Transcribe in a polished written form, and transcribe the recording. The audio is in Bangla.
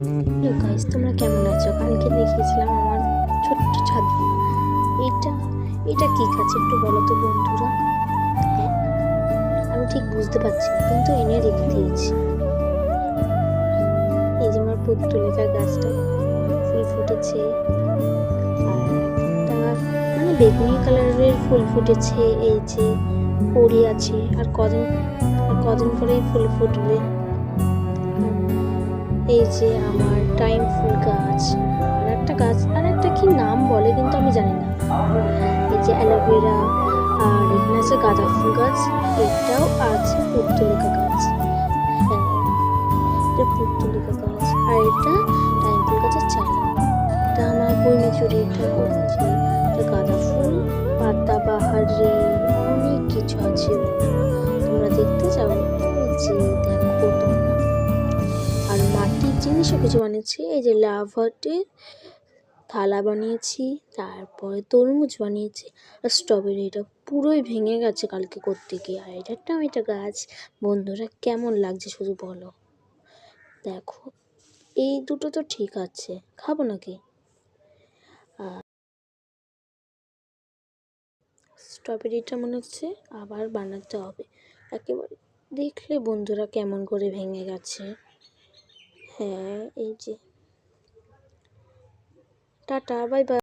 হ্যালো গাইস, তোমরা কেমন আছো? কালকে দেখিয়েছিলাম আমার ছোট্ট ছাদ। এটা এটা কি গাছ একটু বলো তো বন্ধুরা। হ্যাঁ, আমি ঠিক বুঝতে পারছি না, কিন্তু এনে রেখে দিয়েছি। এই যে আমার পুত্তলিকা গাছটা ফুল ফুটেছে, আর একটা মানে বেগুনি কালারের ফুল ফুটেছে। এই যে কড়ি আছে, আর কদিন পরেই ফুল ফুটবে। এই যে আমার টাইম ফুল গাছ, আর একটা কি নাম বলে কিন্তু আমি জানি না। এই যে অ্যালোভেরা, আর এখানে আছে গাঁদা ফুল গাছ, এটাও আছে পুর্তলিকা গাছ। হ্যাঁ, এটা পুর্তলিকা গাছ, আর এটা টাইম ফুল গাছের চারা। এটা আমার বইমিচুরি, এটা হচ্ছে এটা গাঁদা ফুল, পাতাবাহারি, অনেক কিছু আছে। তোমরা দেখতে চাও? এই যে দেখো তোমরা। আর মাটির জিনিসও কিছু বানিয়েছি। এই যে লাভাটের থালা বানিয়েছি, তারপরে তরমুজ বানিয়েছি, আর স্ট্রবেরি। এটা পুরোই ভেঙে গেছে কালকে করতে গিয়ে। আর এটা টমেটো গাছ। বন্ধুরা কেমন লাগছে শুধু বলো। দেখো, এই দুটো তো ঠিক আছে, খাবো নাকি? আর স্ট্রবেরিটা মনে হচ্ছে আবার বানাতে হবে একেবারে। দেখলে বন্ধুরা কেমন করে ভেঙে গেছে। হ্যাঁ, এই যে টাটা, বাই বাই।